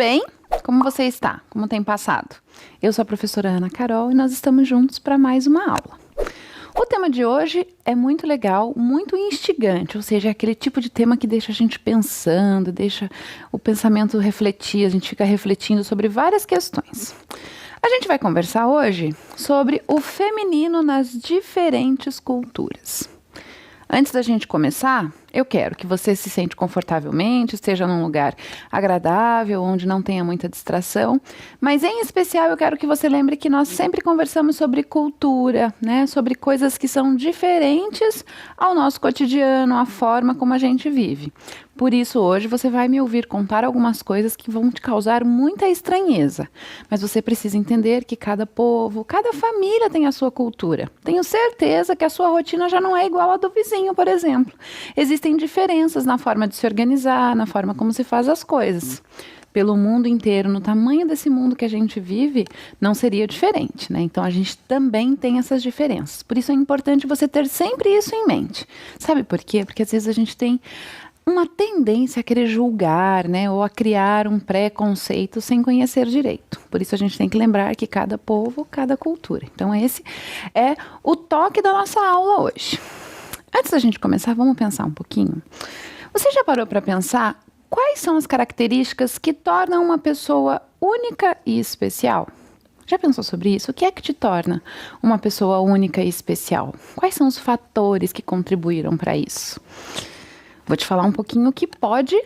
bem? Como você está? Como tem passado? Eu sou a professora Ana Carol e nós estamos juntos para mais uma aula. O tema de hoje é muito legal, muito instigante, ou seja, é aquele tipo de tema que deixa a gente pensando, deixa o pensamento refletir, a gente fica refletindo sobre várias questões. A gente vai conversar hoje sobre o feminino nas diferentes culturas. Antes da gente começar, eu quero que você se sente confortavelmente, esteja num lugar agradável, onde não tenha muita distração, mas em especial eu quero que você lembre que nós sempre conversamos sobre cultura, né? Sobre coisas que são diferentes ao nosso cotidiano, à forma como a gente vive. Por isso, hoje você vai me ouvir contar algumas coisas que vão te causar muita estranheza. Mas você precisa entender que cada povo, cada família tem a sua cultura. Tenho certeza que a sua rotina já não é igual à do vizinho, por exemplo. Existem diferenças na forma de se organizar, na forma como se faz as coisas. Pelo mundo inteiro, no tamanho desse mundo que a gente vive, não seria diferente, né? Então, a gente também tem essas diferenças. Por isso, é importante você ter sempre isso em mente. Sabe por quê? Porque às vezes a gente tem uma tendência a querer julgar, né, ou a criar um preconceito sem conhecer direito. Por isso a gente tem que lembrar que cada povo, cada cultura. Então esse é o toque da nossa aula hoje. Antes da gente começar, vamos pensar um pouquinho. Você já parou para pensar quais são as características que tornam uma pessoa única e especial? Já pensou sobre isso? O que é que te torna uma pessoa única e especial? Quais são os fatores que contribuíram para isso? Vou te falar um pouquinho o que pode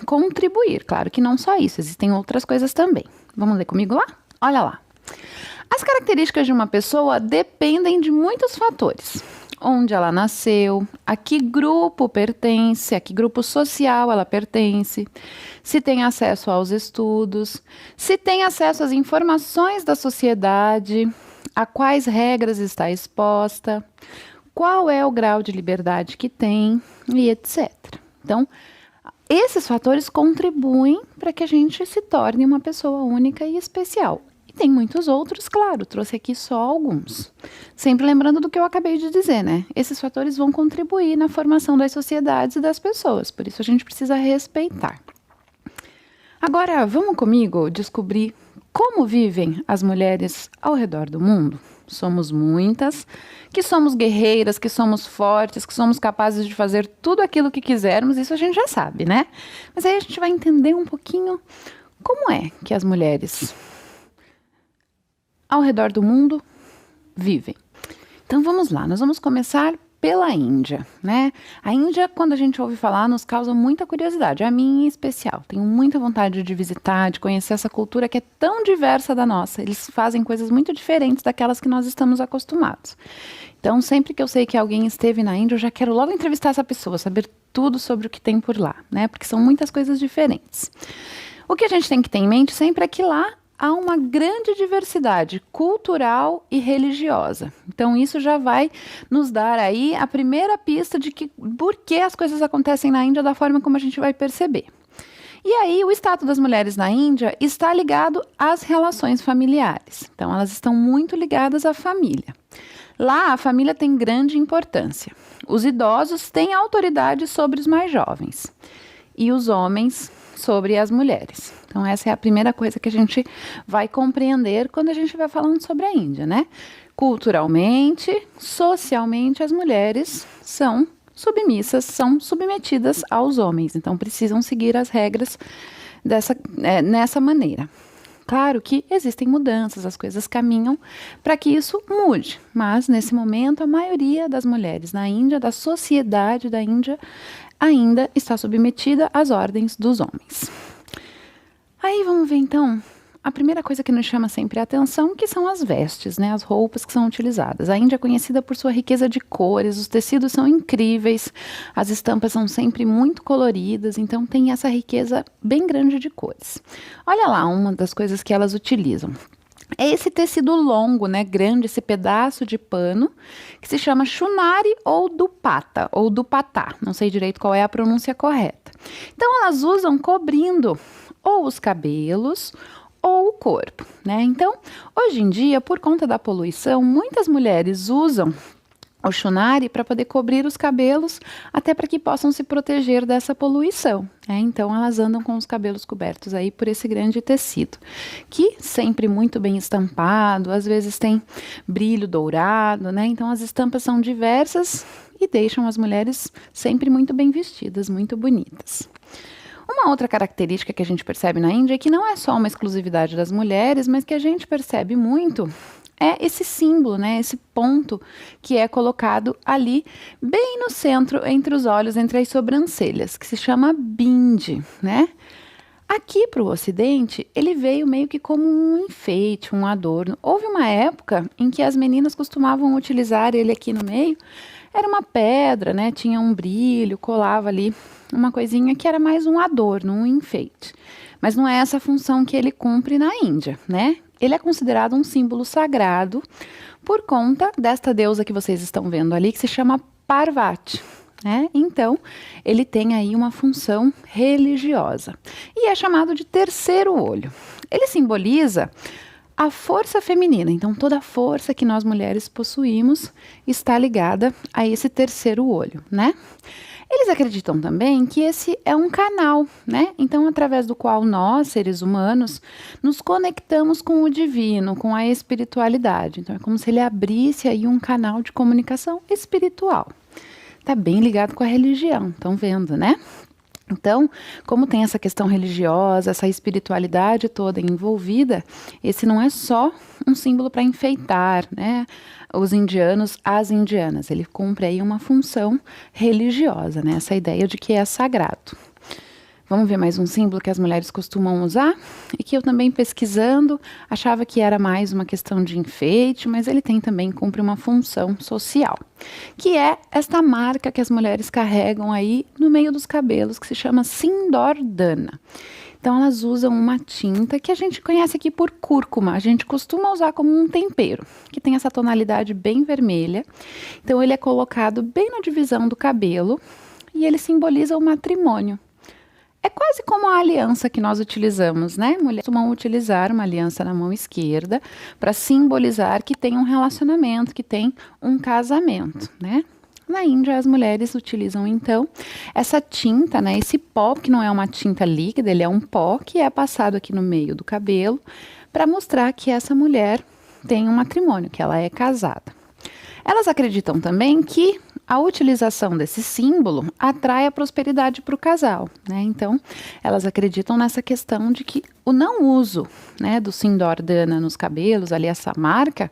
contribuir. Claro que não só isso, existem outras coisas também. Vamos ler comigo lá? Olha lá. As características de uma pessoa dependem de muitos fatores. Onde ela nasceu, a que grupo pertence, a que grupo social ela pertence, se tem acesso aos estudos, se tem acesso às informações da sociedade, a quais regras está exposta, qual é o grau de liberdade que tem e etc. Então, esses fatores contribuem para que a gente se torne uma pessoa única e especial. E tem muitos outros, claro, trouxe aqui só alguns. Sempre lembrando do que eu acabei de dizer, né? Esses fatores vão contribuir na formação das sociedades e das pessoas, por isso a gente precisa respeitar. Agora, vamos comigo descobrir como vivem as mulheres ao redor do mundo? Somos muitas, que somos guerreiras, que somos fortes, que somos capazes de fazer tudo aquilo que quisermos, isso a gente já sabe, né? Mas aí a gente vai entender um pouquinho como é que as mulheres ao redor do mundo vivem. Então vamos lá, nós vamos começar pela Índia, né? A Índia, quando a gente ouve falar, nos causa muita curiosidade, a mim em especial. Tenho muita vontade de visitar, de conhecer essa cultura que é tão diversa da nossa. Eles fazem coisas muito diferentes daquelas que nós estamos acostumados. Então, sempre que eu sei que alguém esteve na Índia, eu já quero logo entrevistar essa pessoa, saber tudo sobre o que tem por lá, né? Porque são muitas coisas diferentes. O que a gente tem que ter em mente sempre é que lá há uma grande diversidade cultural e religiosa. Então, isso já vai nos dar aí a primeira pista de que por que as coisas acontecem na Índia da forma como a gente vai perceber. E aí, o status das mulheres na Índia está ligado às relações familiares. Então, elas estão muito ligadas à família. Lá, a família tem grande importância. Os idosos têm autoridade sobre os mais jovens. E os homens sobre as mulheres. Então, essa é a primeira coisa que a gente vai compreender quando a gente vai falando sobre a Índia, né? Culturalmente, socialmente, as mulheres são submissas, são submetidas aos homens. Então, precisam seguir as regras nessa maneira. Claro que existem mudanças, as coisas caminham para que isso mude. Mas, nesse momento, a maioria das mulheres na Índia, da sociedade da Índia, ainda está submetida às ordens dos homens. Aí vamos ver então a primeira coisa que nos chama sempre a atenção, que são as vestes, né? As roupas que são utilizadas. A Índia é conhecida por sua riqueza de cores, os tecidos são incríveis, as estampas são sempre muito coloridas, então tem essa riqueza bem grande de cores. Olha lá uma das coisas que elas utilizam. É esse tecido longo, né, grande, esse pedaço de pano, que se chama chunari ou dupatá. Não sei direito qual é a pronúncia correta. Então, elas usam cobrindo ou os cabelos ou o corpo, né? Então, hoje em dia, por conta da poluição, muitas mulheres usam o shunari para poder cobrir os cabelos, até para que possam se proteger dessa poluição. Então elas andam com os cabelos cobertos aí por esse grande tecido, que sempre muito bem estampado, às vezes tem brilho dourado, né? Então as estampas são diversas e deixam as mulheres sempre muito bem vestidas, muito bonitas. Uma outra característica que a gente percebe na Índia, que não é só uma exclusividade das mulheres, mas que a gente percebe muito, é esse símbolo, né? Esse ponto que é colocado ali, bem no centro, entre os olhos, entre as sobrancelhas, que se chama bindi, né? Aqui para o Ocidente, ele veio meio que como um enfeite, um adorno. Houve uma época em que as meninas costumavam utilizar ele aqui no meio. Era uma pedra, né? Tinha um brilho, colava ali uma coisinha que era mais um adorno, um enfeite. Mas não é essa a função que ele cumpre na Índia, né? Ele é considerado um símbolo sagrado por conta desta deusa que vocês estão vendo ali, que se chama Parvati. Então, ele tem aí uma função religiosa e é chamado de terceiro olho. Ele simboliza a força feminina, então toda a força que nós mulheres possuímos está ligada a esse terceiro olho, né? Eles acreditam também que esse é um canal, né? Então, através do qual nós, seres humanos, nos conectamos com o divino, com a espiritualidade. Então, é como se ele abrisse aí um canal de comunicação espiritual. Está bem ligado com a religião, estão vendo, né? Então, como tem essa questão religiosa, essa espiritualidade toda envolvida, esse não é só um símbolo para enfeitar, né, os indianos, as indianas. Ele cumpre aí uma função religiosa, né, essa ideia de que é sagrado. Vamos ver mais um símbolo que as mulheres costumam usar e que eu também pesquisando achava que era mais uma questão de enfeite, mas ele também cumpre uma função social, que é esta marca que as mulheres carregam aí no meio dos cabelos, que se chama Sindordana. Então elas usam uma tinta que a gente conhece aqui por cúrcuma, a gente costuma usar como um tempero, que tem essa tonalidade bem vermelha. Então ele é colocado bem na divisão do cabelo e ele simboliza o matrimônio. É quase como a aliança que nós utilizamos, né? Mulheres costumam utilizar uma aliança na mão esquerda para simbolizar que tem um relacionamento, que tem um casamento, né? Na Índia, as mulheres utilizam, então, essa tinta, né? Esse pó, que não é uma tinta líquida, ele é um pó que é passado aqui no meio do cabelo para mostrar que essa mulher tem um matrimônio, que ela é casada. Elas acreditam também que a utilização desse símbolo atrai a prosperidade para o casal, né? Então, elas acreditam nessa questão de que o não uso, né, do Sindordana nos cabelos, ali essa marca,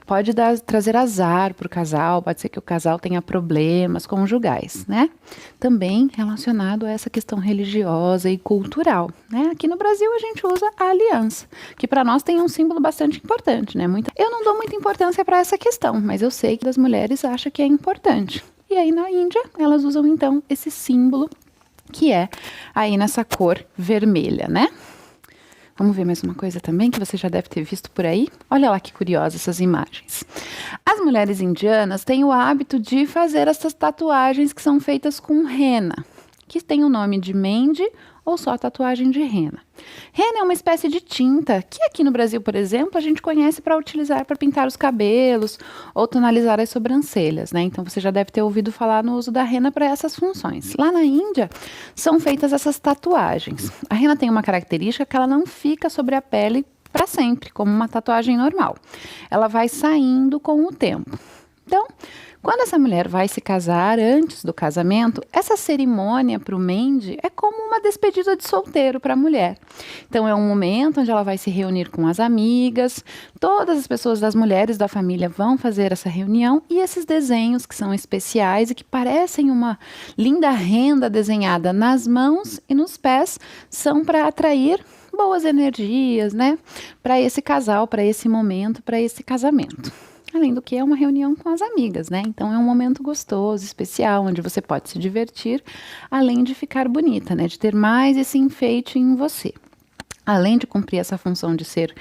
pode trazer azar para o casal, pode ser que o casal tenha problemas conjugais, né? Também relacionado a essa questão religiosa e cultural, né? Aqui no Brasil a gente usa a aliança, que para nós tem um símbolo bastante importante, né? Eu não dou muita importância para essa questão, mas eu sei que as mulheres acham que é importante. E aí na Índia, elas usam então esse símbolo que é aí nessa cor vermelha, né? Vamos ver mais uma coisa também que você já deve ter visto por aí. Olha lá que curiosa essas imagens. As mulheres indianas têm o hábito de fazer essas tatuagens que são feitas com rena, que tem o nome de mendi ou só tatuagem de rena. Rena é uma espécie de tinta que aqui no Brasil, por exemplo, a gente conhece para utilizar para pintar os cabelos ou tonalizar as sobrancelhas, né? Então você já deve ter ouvido falar no uso da rena para essas funções. Lá na Índia são feitas essas tatuagens. A rena tem uma característica que ela não fica sobre a pele para sempre, como uma tatuagem normal. Ela vai saindo com o tempo. Então, quando essa mulher vai se casar, antes do casamento, essa cerimônia para o mendi é como uma despedida de solteiro para a mulher. Então, é um momento onde ela vai se reunir com as amigas, todas as pessoas das mulheres da família vão fazer essa reunião e esses desenhos que são especiais e que parecem uma linda renda desenhada nas mãos e nos pés são para atrair boas energias, né? Para esse casal, para esse momento, para esse casamento. Além do que é uma reunião com as amigas, né? Então é um momento gostoso, especial, onde você pode se divertir, além de ficar bonita, né? De ter mais esse enfeite em você. Além de cumprir essa função de ser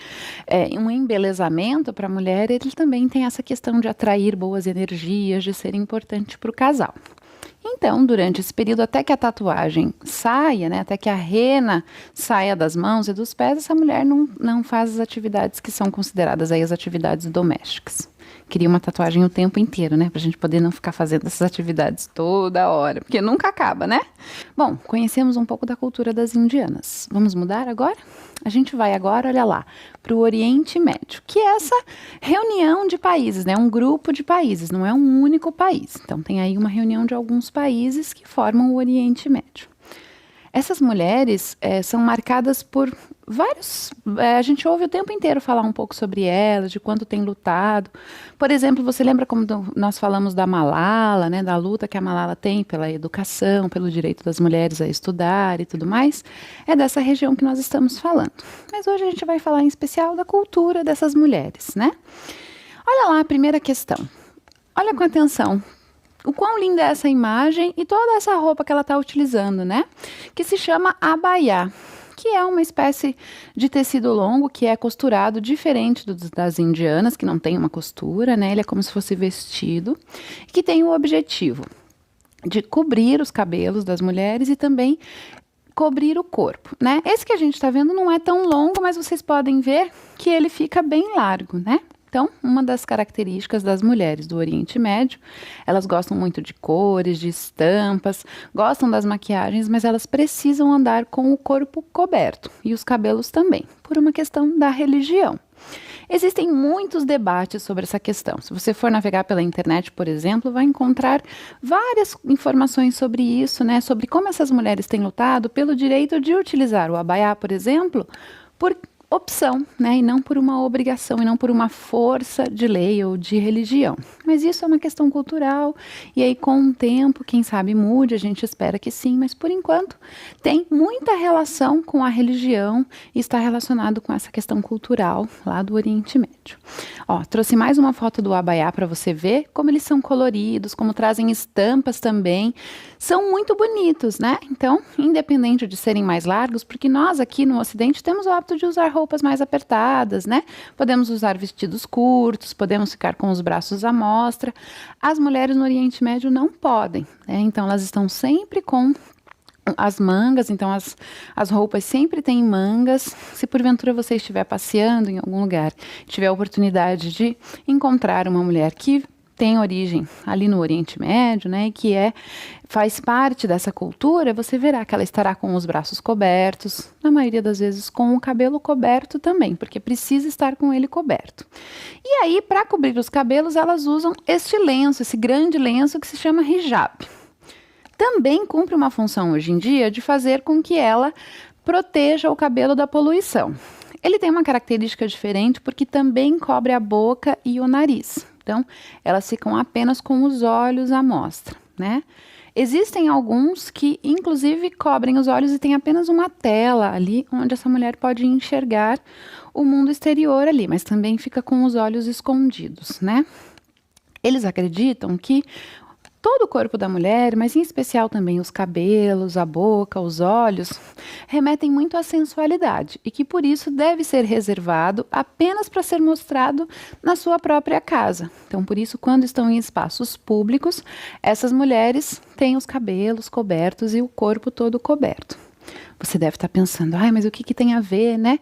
um embelezamento para a mulher, ele também tem essa questão de atrair boas energias, de ser importante para o casal. Então, durante esse período, até que a tatuagem saia, né, até que a rena saia das mãos e dos pés, essa mulher não faz as atividades que são consideradas aí as atividades domésticas, Queria uma tatuagem o tempo inteiro, né? Pra gente poder não ficar fazendo essas atividades toda hora, porque nunca acaba, né? Bom, conhecemos um pouco da cultura das indianas. Vamos mudar agora? A gente vai agora, olha lá, para o Oriente Médio, que é essa reunião de países, né? Um grupo de países, não é um único país. Então, tem aí uma reunião de alguns países que formam o Oriente Médio. Essas mulheres são marcadas por vários... a gente ouve o tempo inteiro falar um pouco sobre elas, de quanto tem lutado. Por exemplo, você lembra como nós falamos da Malala, né, da luta que a Malala tem pela educação, pelo direito das mulheres a estudar e tudo mais? É dessa região que nós estamos falando. Mas hoje a gente vai falar em especial da cultura dessas mulheres, né? Olha lá a primeira questão. Olha com atenção. O quão linda é essa imagem e toda essa roupa que ela está utilizando, né? Que se chama abaiá, que é uma espécie de tecido longo que é costurado diferente das indianas, que não tem uma costura, né? Ele é como se fosse vestido, que tem o objetivo de cobrir os cabelos das mulheres e também cobrir o corpo, né? Esse que a gente está vendo não é tão longo, mas vocês podem ver que ele fica bem largo, né? Então, uma das características das mulheres do Oriente Médio, elas gostam muito de cores, de estampas, gostam das maquiagens, mas elas precisam andar com o corpo coberto e os cabelos também, por uma questão da religião. Existem muitos debates sobre essa questão. Se você for navegar pela internet, por exemplo, vai encontrar várias informações sobre isso, né? Sobre como essas mulheres têm lutado pelo direito de utilizar o abaiá, por exemplo, por opção, né, e não por uma obrigação, e não por uma força de lei ou de religião. Mas isso é uma questão cultural, e aí com o tempo, quem sabe mude, a gente espera que sim, mas por enquanto tem muita relação com a religião e está relacionado com essa questão cultural lá do Oriente Médio. Ó, trouxe mais uma foto do abaiá para você ver como eles são coloridos, como trazem estampas também, são muito bonitos, né? Então, independente de serem mais largos, porque nós aqui no Ocidente temos o hábito de usar roupas mais apertadas, né? Podemos usar vestidos curtos, podemos ficar com os braços à mostra. As mulheres no Oriente Médio não podem, né? Então elas estão sempre com as mangas, então as roupas sempre têm mangas. Se porventura você estiver passeando em algum lugar, tiver a oportunidade de encontrar uma mulher que tem origem ali no Oriente Médio, né, e que faz parte dessa cultura, você verá que ela estará com os braços cobertos, na maioria das vezes com o cabelo coberto também, porque precisa estar com ele coberto. E aí, para cobrir os cabelos, elas usam este lenço, esse grande lenço que se chama hijab. Também cumpre uma função hoje em dia de fazer com que ela proteja o cabelo da poluição. Ele tem uma característica diferente porque também cobre a boca e o nariz. Então, elas ficam apenas com os olhos à mostra, né? Existem alguns que, inclusive, cobrem os olhos e tem apenas uma tela ali, onde essa mulher pode enxergar o mundo exterior ali, mas também fica com os olhos escondidos, né? Eles acreditam que todo o corpo da mulher, mas em especial também os cabelos, a boca, os olhos, remetem muito à sensualidade e que por isso deve ser reservado apenas para ser mostrado na sua própria casa. Então, por isso, quando estão em espaços públicos, essas mulheres têm os cabelos cobertos e o corpo todo coberto. Você deve estar pensando, mas o que tem a ver, né?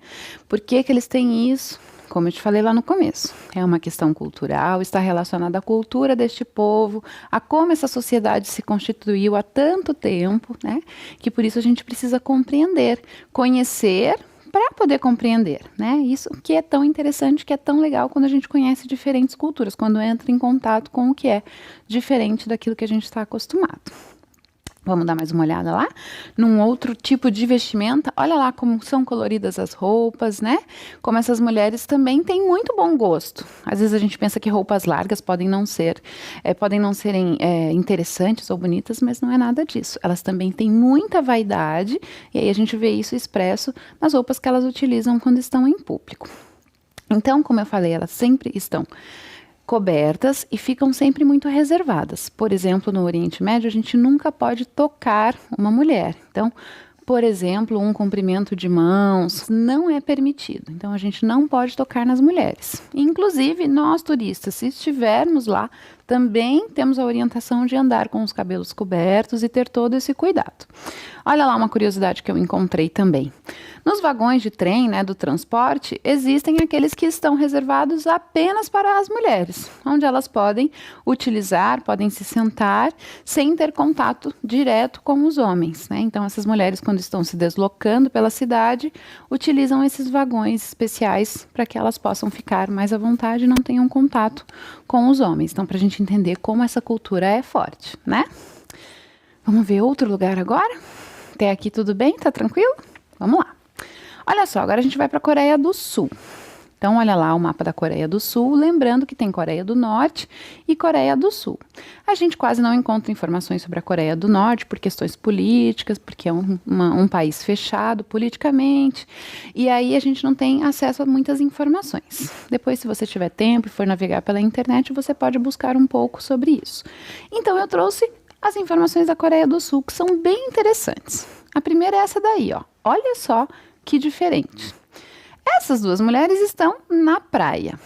Por que eles têm isso? Como eu te falei lá no começo, é uma questão cultural, está relacionada à cultura deste povo, a como essa sociedade se constituiu há tanto tempo, né? Que por isso a gente precisa compreender, conhecer para poder compreender, né? Isso que é tão interessante, que é tão legal quando a gente conhece diferentes culturas, quando entra em contato com o que é diferente daquilo que a gente está acostumado. Vamos dar mais uma olhada lá? Num outro tipo de vestimenta. Olha lá como são coloridas as roupas, né? Como essas mulheres também têm muito bom gosto. Às vezes a gente pensa que roupas largas podem não serem interessantes ou bonitas, mas não é nada disso. Elas também têm muita vaidade e aí a gente vê isso expresso nas roupas que elas utilizam quando estão em público. Então, como eu falei, elas sempre estão cobertas e ficam sempre muito reservadas. Por exemplo, no Oriente Médio, a gente nunca pode tocar uma mulher. Então, por exemplo, um cumprimento de mãos não é permitido. Então, a gente não pode tocar nas mulheres. Inclusive, nós turistas, se estivermos lá também temos a orientação de andar com os cabelos cobertos e ter todo esse cuidado. Olha lá uma curiosidade que eu encontrei também. Nos vagões de trem, né, do transporte, existem aqueles que estão reservados apenas para as mulheres, onde elas podem utilizar, podem se sentar sem ter contato direto com os homens, né? Então, essas mulheres, quando estão se deslocando pela cidade, utilizam esses vagões especiais para que elas possam ficar mais à vontade e não tenham contato com os homens. Então, para a gente entender como essa cultura é forte, né? Vamos ver outro lugar agora? Até aqui tudo bem? Tá tranquilo? Vamos lá. Olha só, agora a gente vai para a Coreia do Sul. Então, olha lá o mapa da Coreia do Sul, lembrando que tem Coreia do Norte e Coreia do Sul. A gente quase não encontra informações sobre a Coreia do Norte por questões políticas, porque é um país fechado politicamente, e aí a gente não tem acesso a muitas informações. Depois, se você tiver tempo e for navegar pela internet, você pode buscar um pouco sobre isso. Então, eu trouxe as informações da Coreia do Sul, que são bem interessantes. A primeira é essa daí, ó. Olha só que diferente. Essas duas mulheres estão na praia.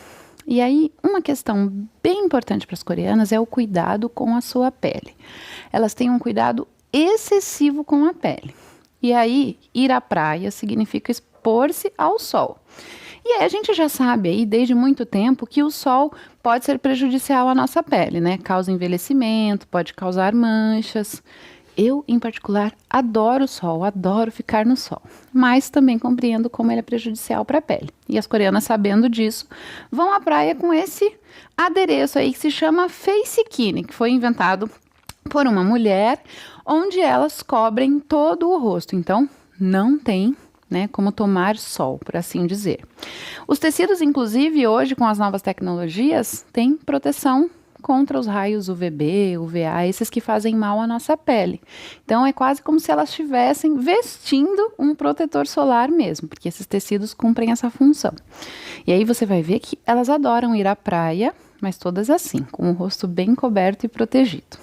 E aí, uma questão bem importante para as coreanas é o cuidado com a sua pele. Elas têm um cuidado excessivo com a pele. E aí, ir à praia significa expor-se ao sol. E aí, a gente já sabe aí, desde muito tempo, que o sol pode ser prejudicial à nossa pele, né? Causa envelhecimento, pode causar manchas. Eu, em particular, adoro o sol, adoro ficar no sol, mas também compreendo como ele é prejudicial para a pele. E as coreanas, sabendo disso, vão à praia com esse adereço aí que se chama face skin, que foi inventado por uma mulher, onde elas cobrem todo o rosto. Então, não tem, né, como tomar sol, por assim dizer. Os tecidos, inclusive, hoje, com as novas tecnologias, têm proteção contra os raios UVB, UVA, esses que fazem mal à nossa pele. Então, é quase como se elas estivessem vestindo um protetor solar mesmo, porque esses tecidos cumprem essa função. E aí você vai ver que elas adoram ir à praia, mas todas assim, com o rosto bem coberto e protegido.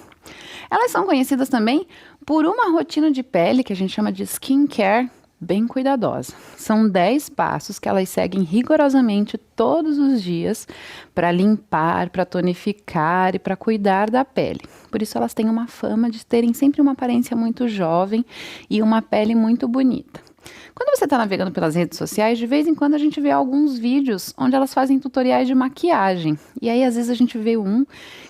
Elas são conhecidas também por uma rotina de pele que a gente chama de skincare, bem cuidadosa. São 10 passos que elas seguem rigorosamente todos os dias para limpar, para tonificar e para cuidar da pele. Por isso elas têm uma fama de terem sempre uma aparência muito jovem e uma pele muito bonita. Quando você está navegando pelas redes sociais, de vez em quando a gente vê alguns vídeos onde elas fazem tutoriais de maquiagem. E aí às vezes a gente vê um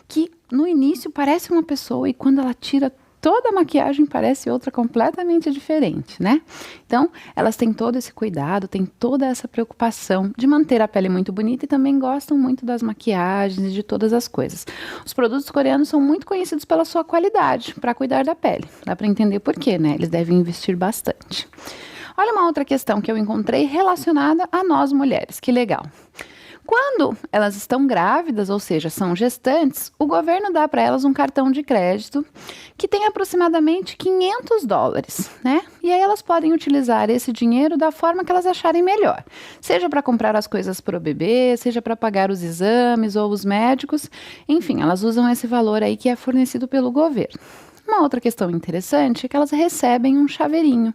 que no início parece uma pessoa e quando ela tira toda a maquiagem parece outra completamente diferente, né? Então, elas têm todo esse cuidado, têm toda essa preocupação de manter a pele muito bonita e também gostam muito das maquiagens e de todas as coisas. Os produtos coreanos são muito conhecidos pela sua qualidade para cuidar da pele. Dá para entender por quê, né? Eles devem investir bastante. Olha uma outra questão que eu encontrei relacionada a nós mulheres. Que legal. Quando elas estão grávidas, ou seja, são gestantes, o governo dá para elas um cartão de crédito que tem aproximadamente $500, né? E aí elas podem utilizar esse dinheiro da forma que elas acharem melhor. Seja para comprar as coisas para o bebê, seja para pagar os exames ou os médicos. Enfim, elas usam esse valor aí que é fornecido pelo governo. Uma outra questão interessante é que elas recebem um chaveirinho.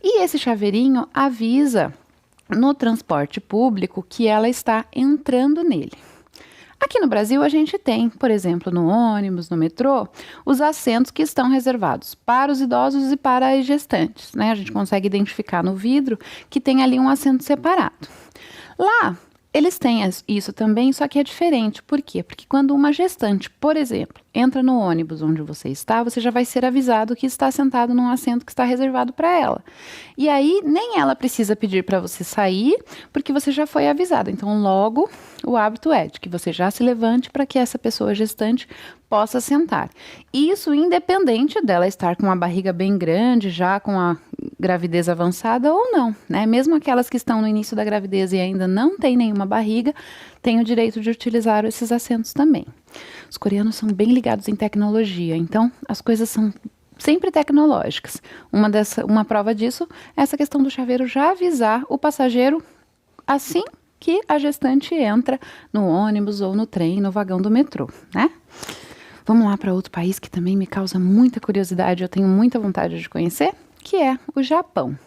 E esse chaveirinho avisa no transporte público que ela está entrando nele. Aqui no Brasil a gente tem, por exemplo, no ônibus, no metrô, os assentos que estão reservados para os idosos e para as gestantes, né? A gente consegue identificar no vidro que tem ali um assento separado. Lá, eles têm isso também, só que é diferente. Por quê? Porque quando uma gestante, por exemplo, entra no ônibus onde você está, você já vai ser avisado que está sentado num assento que está reservado para ela. E aí, nem ela precisa pedir para você sair, porque você já foi avisado. Então, logo, o hábito é de que você já se levante para que essa pessoa gestante possa sentar. Isso independente dela estar com uma barriga bem grande, já com a gravidez avançada ou não, né? Mesmo aquelas que estão no início da gravidez e ainda não têm nenhuma barriga, têm o direito de utilizar esses assentos também. Os coreanos são bem ligados em tecnologia, então as coisas são sempre tecnológicas. Uma prova disso é essa questão do chaveiro já avisar o passageiro assim que a gestante entra no ônibus ou no trem, no vagão do metrô, né? Vamos lá para outro país que também me causa muita curiosidade, eu tenho muita vontade de conhecer, que é o Japão.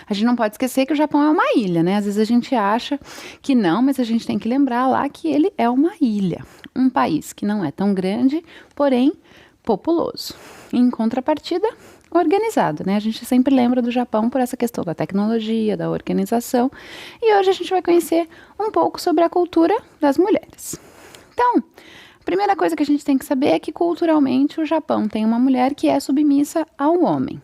A gente não pode esquecer que o Japão é uma ilha, né? Às vezes a gente acha que não, mas a gente tem que lembrar lá que ele é uma ilha. Um país que não é tão grande, porém populoso. Em contrapartida, organizado, né? A gente sempre lembra do Japão por essa questão da tecnologia, da organização. E hoje a gente vai conhecer um pouco sobre a cultura das mulheres. Então, a primeira coisa que a gente tem que saber é que culturalmente o Japão tem uma mulher que é submissa ao homem.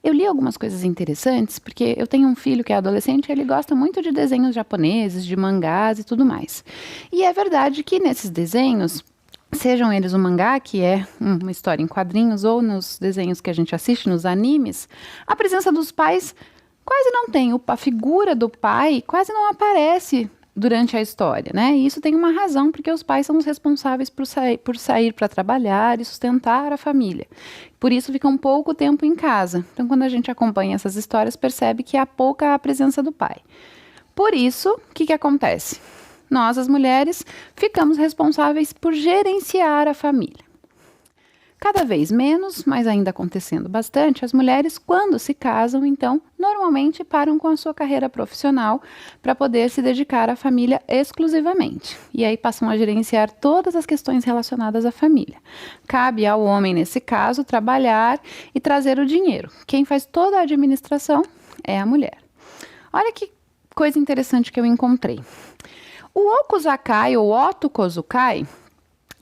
Eu li algumas coisas interessantes, porque eu tenho um filho que é adolescente e ele gosta muito de desenhos japoneses, de mangás e tudo mais. E é verdade que nesses desenhos, sejam eles o mangá, que é uma história em quadrinhos, ou nos desenhos que a gente assiste, nos animes, a presença dos pais quase não tem. A figura do pai quase não aparece durante a história, né? E isso tem uma razão, porque os pais são os responsáveis por sair para trabalhar e sustentar a família. Por isso fica um pouco tempo em casa. Então, quando a gente acompanha essas histórias, percebe que há pouca a presença do pai. Por isso, o que acontece? Nós, as mulheres, ficamos responsáveis por gerenciar a família. Cada vez menos, mas ainda acontecendo bastante, as mulheres, quando se casam, então, normalmente param com a sua carreira profissional para poder se dedicar à família exclusivamente. E aí passam a gerenciar todas as questões relacionadas à família. Cabe ao homem, nesse caso, trabalhar e trazer o dinheiro. Quem faz toda a administração é a mulher. Olha que coisa interessante que eu encontrei. O okuzakai, ou otokozukai,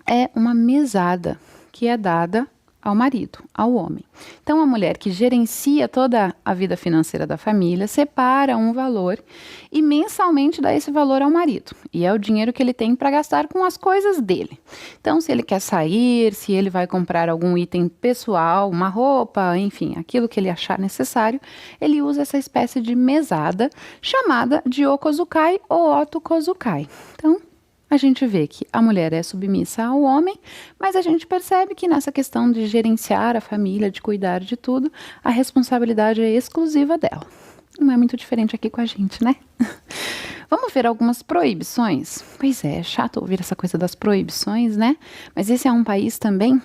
é uma mesada que é dada ao marido, ao homem. Então, a mulher que gerencia toda a vida financeira da família separa um valor e mensalmente dá esse valor ao marido. E é o dinheiro que ele tem para gastar com as coisas dele. Então, se ele quer sair, se ele vai comprar algum item pessoal, uma roupa, enfim, aquilo que ele achar necessário, ele usa essa espécie de mesada chamada de okuzakai ou otokozukai. Então, a gente vê que a mulher é submissa ao homem, mas a gente percebe que nessa questão de gerenciar a família, de cuidar de tudo, a responsabilidade é exclusiva dela. Não é muito diferente aqui com a gente, né? Vamos ver algumas proibições? Pois é chato ouvir essa coisa das proibições, né? Mas esse é um país também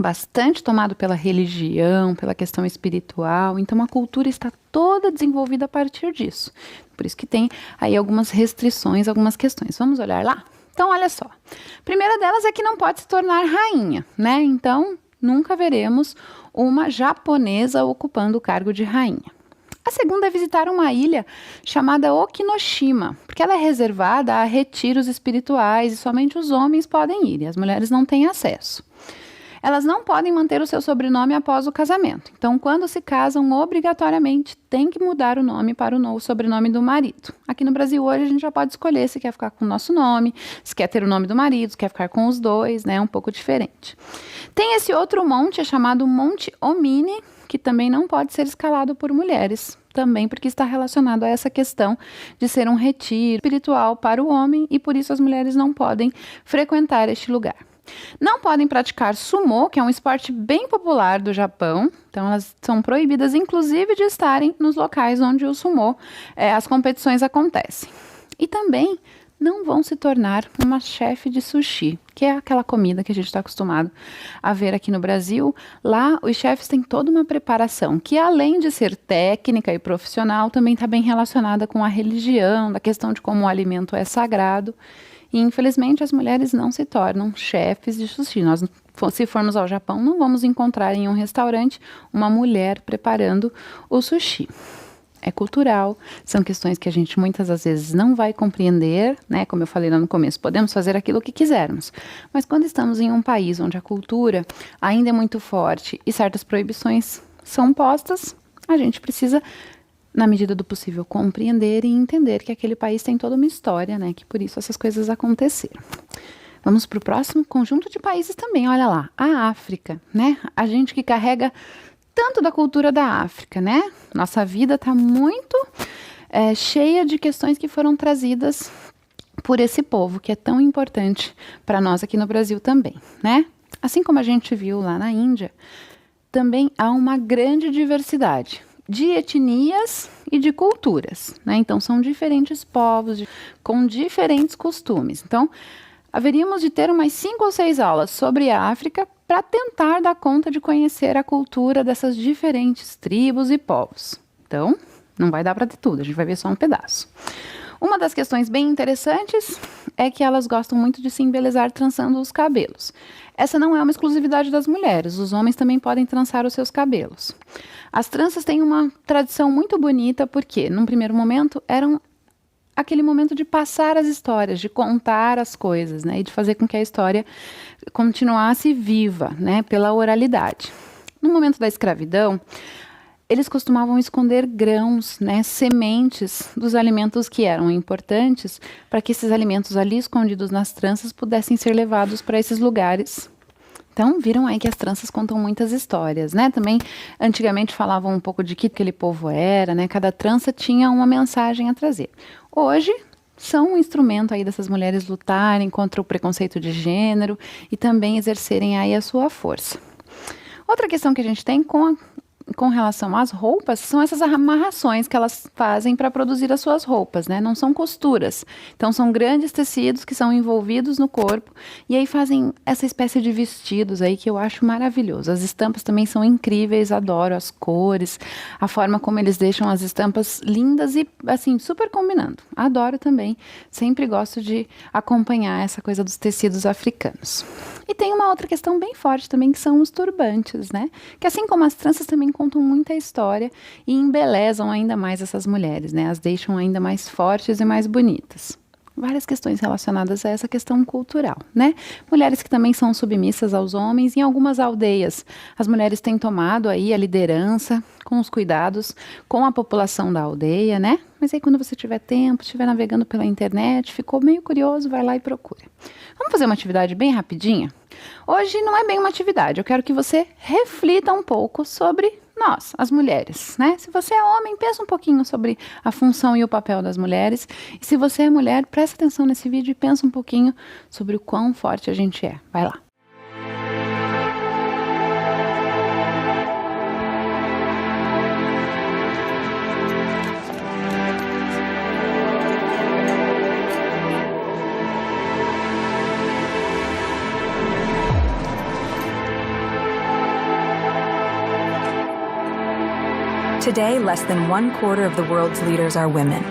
bastante tomado pela religião, pela questão espiritual, então a cultura está toda desenvolvida a partir disso. Por isso que tem aí algumas restrições, algumas questões. Vamos olhar lá? Então, olha só. A primeira delas é que não pode se tornar rainha, né? Então, nunca veremos uma japonesa ocupando o cargo de rainha. A segunda é visitar uma ilha chamada Okinoshima, porque ela é reservada a retiros espirituais e somente os homens podem ir, e as mulheres não têm acesso. Elas não podem manter o seu sobrenome após o casamento. Então, quando se casam, obrigatoriamente tem que mudar o nome para o novo sobrenome do marido. Aqui no Brasil, hoje, a gente já pode escolher se quer ficar com o nosso nome, se quer ter o nome do marido, se quer ficar com os dois, né? Um pouco diferente. Tem esse outro monte, chamado Monte Omine, que também não pode ser escalado por mulheres. Também porque está relacionado a essa questão de ser um retiro espiritual para o homem e por isso as mulheres não podem frequentar este lugar. Não podem praticar sumô, que é um esporte bem popular do Japão. Então, elas são proibidas, inclusive, de estarem nos locais onde o sumô, as competições acontecem. E também não vão se tornar uma chefe de sushi, que é aquela comida que a gente está acostumado a ver aqui no Brasil. Lá, os chefes têm toda uma preparação, que além de ser técnica e profissional, também está bem relacionada com a religião, da questão de como o alimento é sagrado. E, infelizmente, as mulheres não se tornam chefes de sushi. Nós, se formos ao Japão, não vamos encontrar em um restaurante uma mulher preparando o sushi. É cultural, são questões que a gente muitas das vezes não vai compreender, né? Como eu falei lá no começo, podemos fazer aquilo que quisermos. Mas quando estamos em um país onde a cultura ainda é muito forte e certas proibições são postas, a gente precisa, na medida do possível, compreender e entender que aquele país tem toda uma história, né? Que por isso essas coisas aconteceram. Vamos para o próximo conjunto de países também, olha lá, a África, né? A gente que carrega tanto da cultura da África, né? Nossa vida está muito cheia de questões que foram trazidas por esse povo, que é tão importante para nós aqui no Brasil também, né? Assim como a gente viu lá na Índia, também há uma grande diversidade de etnias e de culturas, né? Então, são diferentes povos, com diferentes costumes. Então, haveríamos de ter umas 5 ou 6 aulas sobre a África para tentar dar conta de conhecer a cultura dessas diferentes tribos e povos. Então, não vai dar para ter tudo, a gente vai ver só um pedaço. Uma das questões bem interessantes é que elas gostam muito de se embelezar trançando os cabelos. Essa não é uma exclusividade das mulheres, os homens também podem trançar os seus cabelos. As tranças têm uma tradição muito bonita porque, num primeiro momento, eram aquele momento de passar as histórias, de contar as coisas, né, e de fazer com que a história continuasse viva, né, pela oralidade. No momento da escravidão, eles costumavam esconder grãos, né, sementes dos alimentos que eram importantes para que esses alimentos ali escondidos nas tranças pudessem ser levados para esses lugares. Então, viram aí que as tranças contam muitas histórias, né? Também, antigamente falavam um pouco de que aquele povo era, né? Cada trança tinha uma mensagem a trazer. Hoje, são um instrumento aí dessas mulheres lutarem contra o preconceito de gênero e também exercerem aí a sua força. Outra questão que a gente tem com relação às roupas, são essas amarrações que elas fazem para produzir as suas roupas, né? Não são costuras. Então, são grandes tecidos que são envolvidos no corpo e aí fazem essa espécie de vestidos aí que eu acho maravilhoso. As estampas também são incríveis, adoro as cores, a forma como eles deixam as estampas lindas e, assim, super combinando. Adoro também, sempre gosto de acompanhar essa coisa dos tecidos africanos. E tem uma outra questão bem forte também, que são os turbantes, né? Que assim como as tranças também contam muita história e embelezam ainda mais essas mulheres, né? As deixam ainda mais fortes e mais bonitas. Várias questões relacionadas a essa questão cultural, né? Mulheres que também são submissas aos homens. Em algumas aldeias, as mulheres têm tomado aí a liderança com os cuidados com a população da aldeia, né? Mas aí quando você tiver tempo, estiver navegando pela internet, ficou meio curioso, vai lá e procura. Vamos fazer uma atividade bem rapidinha? Hoje não é bem uma atividade, eu quero que você reflita um pouco sobre nós, as mulheres, né? Se você é homem, pensa um pouquinho sobre a função e o papel das mulheres. E se você é mulher, presta atenção nesse vídeo e pensa um pouquinho sobre o quão forte a gente é. Vai lá. Today, less than 1/4 of the world's leaders are women.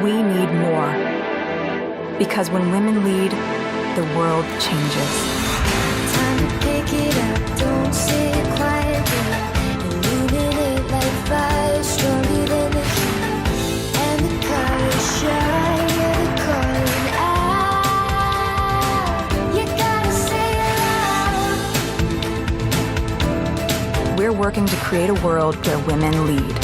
We need more. Because when women lead, the world changes. Time to pick it up, don't sit quietly. Illuminate like fire, stronger than the heat. And the colors shine, yeah, the calling out. You gotta say it loud. We're working to create a world where women lead.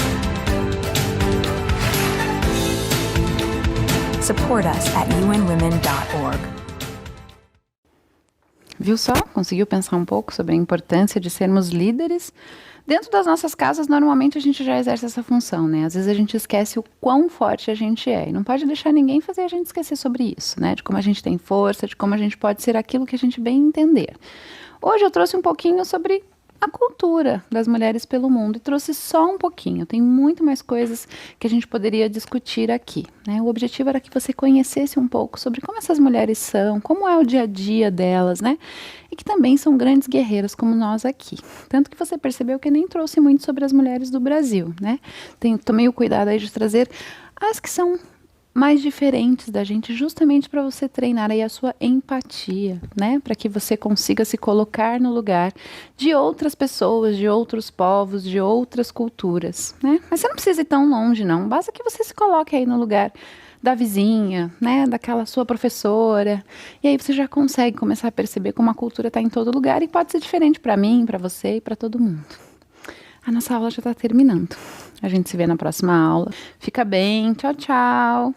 Support us at unwomen.org. Viu só? Conseguiu pensar um pouco sobre a importância de sermos líderes? Dentro das nossas casas, normalmente a gente já exerce essa função, né? Às vezes a gente esquece o quão forte a gente é. E não pode deixar ninguém fazer a gente esquecer sobre isso, né? De como a gente tem força, de como a gente pode ser aquilo que a gente bem entender. Hoje eu trouxe um pouquinho sobre a cultura das mulheres pelo mundo e trouxe só um pouquinho. Tem muito mais coisas que a gente poderia discutir aqui, né? O objetivo era que você conhecesse um pouco sobre como essas mulheres são, como é o dia a dia delas, né? E que também são grandes guerreiras como nós aqui. Tanto que você percebeu que eu nem trouxe muito sobre as mulheres do Brasil, né? Tomei o cuidado aí de trazer as que são mais diferentes da gente, justamente para você treinar aí a sua empatia, né? Para que você consiga se colocar no lugar de outras pessoas, de outros povos, de outras culturas, né? Mas você não precisa ir tão longe, não. Basta que você se coloque aí no lugar da vizinha, né? Daquela sua professora. E aí você já consegue começar a perceber como a cultura está em todo lugar e pode ser diferente para mim, para você e para todo mundo. A nossa aula já está terminando. A gente se vê na próxima aula. Fica bem. Tchau, tchau.